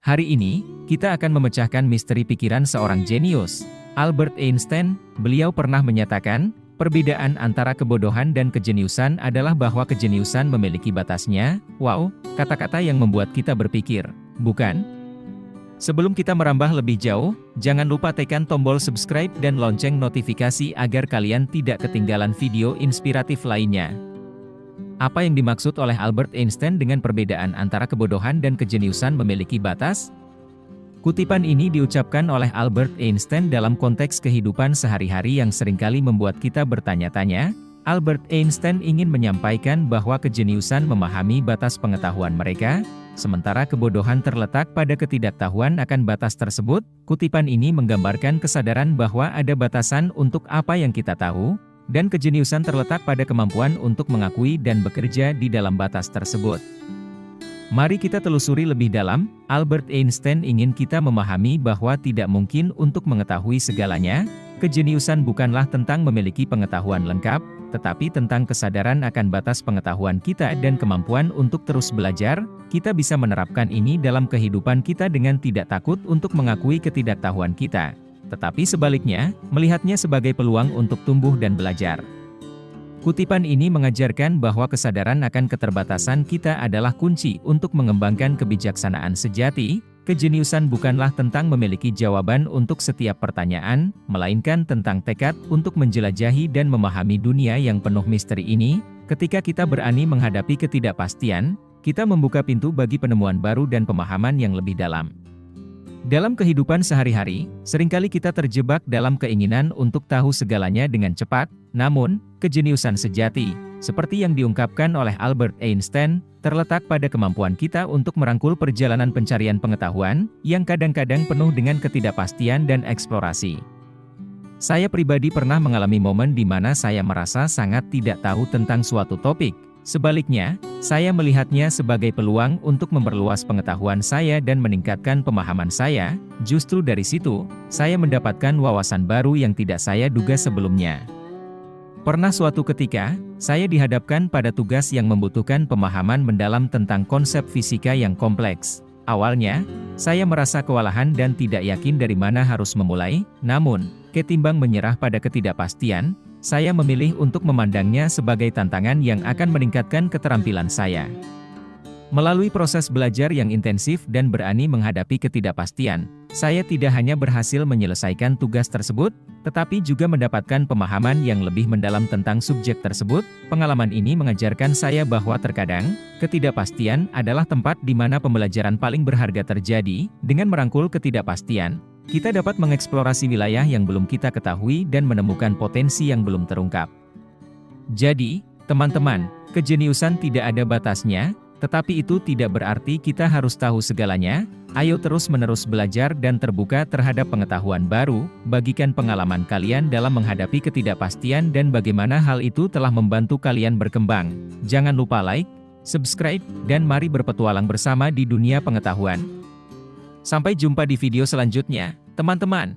Hari ini, kita akan memecahkan misteri pikiran seorang jenius, Albert Einstein. Beliau pernah menyatakan, perbedaan antara kebodohan dan kejeniusan adalah bahwa kejeniusan memiliki batasnya. Wow, kata-kata yang membuat kita berpikir, bukan? Sebelum kita merambah lebih jauh, jangan lupa tekan tombol subscribe dan lonceng notifikasi agar kalian tidak ketinggalan video inspiratif lainnya. Apa yang dimaksud oleh Albert Einstein dengan perbedaan antara kebodohan dan kejeniusan memiliki batas? Kutipan ini diucapkan oleh Albert Einstein dalam konteks kehidupan sehari-hari yang seringkali membuat kita bertanya-tanya. Albert Einstein ingin menyampaikan bahwa kejeniusan memahami batas pengetahuan mereka, sementara kebodohan terletak pada ketidaktahuan akan batas tersebut. Kutipan ini menggambarkan kesadaran bahwa ada batasan untuk apa yang kita tahu, dan kejeniusan terletak pada kemampuan untuk mengakui dan bekerja di dalam batas tersebut. Mari kita telusuri lebih dalam. Albert Einstein ingin kita memahami bahwa tidak mungkin untuk mengetahui segalanya. Kejeniusan bukanlah tentang memiliki pengetahuan lengkap, tetapi tentang kesadaran akan batas pengetahuan kita dan kemampuan untuk terus belajar. Kita bisa menerapkan ini dalam kehidupan kita dengan tidak takut untuk mengakui ketidaktahuan kita, tetapi sebaliknya, melihatnya sebagai peluang untuk tumbuh dan belajar. Kutipan ini mengajarkan bahwa kesadaran akan keterbatasan kita adalah kunci untuk mengembangkan kebijaksanaan sejati. Kejeniusan bukanlah tentang memiliki jawaban untuk setiap pertanyaan, melainkan tentang tekad untuk menjelajahi dan memahami dunia yang penuh misteri ini. Ketika kita berani menghadapi ketidakpastian, kita membuka pintu bagi penemuan baru dan pemahaman yang lebih dalam. Dalam kehidupan sehari-hari, seringkali kita terjebak dalam keinginan untuk tahu segalanya dengan cepat. Namun, kejeniusan sejati, seperti yang diungkapkan oleh Albert Einstein, terletak pada kemampuan kita untuk merangkul perjalanan pencarian pengetahuan, yang kadang-kadang penuh dengan ketidakpastian dan eksplorasi. Saya pribadi pernah mengalami momen di mana saya merasa sangat tidak tahu tentang suatu topik. Sebaliknya, saya melihatnya sebagai peluang untuk memperluas pengetahuan saya dan meningkatkan pemahaman saya. Justru dari situ, saya mendapatkan wawasan baru yang tidak saya duga sebelumnya. Pernah suatu ketika, saya dihadapkan pada tugas yang membutuhkan pemahaman mendalam tentang konsep fisika yang kompleks. Awalnya, saya merasa kewalahan dan tidak yakin dari mana harus memulai. Namun, ketimbang menyerah pada ketidakpastian, saya memilih untuk memandangnya sebagai tantangan yang akan meningkatkan keterampilan saya. Melalui proses belajar yang intensif dan berani menghadapi ketidakpastian, saya tidak hanya berhasil menyelesaikan tugas tersebut, tetapi juga mendapatkan pemahaman yang lebih mendalam tentang subjek tersebut. Pengalaman ini mengajarkan saya bahwa terkadang, ketidakpastian adalah tempat di mana pembelajaran paling berharga terjadi. Dengan merangkul ketidakpastian, kita dapat mengeksplorasi wilayah yang belum kita ketahui dan menemukan potensi yang belum terungkap. Jadi, teman-teman, kejeniusan tidak ada batasnya, tetapi itu tidak berarti kita harus tahu segalanya. Ayo terus-menerus belajar dan terbuka terhadap pengetahuan baru. Bagikan pengalaman kalian dalam menghadapi ketidakpastian dan bagaimana hal itu telah membantu kalian berkembang. Jangan lupa like, subscribe, dan mari berpetualang bersama di dunia pengetahuan. Sampai jumpa di video selanjutnya, teman-teman.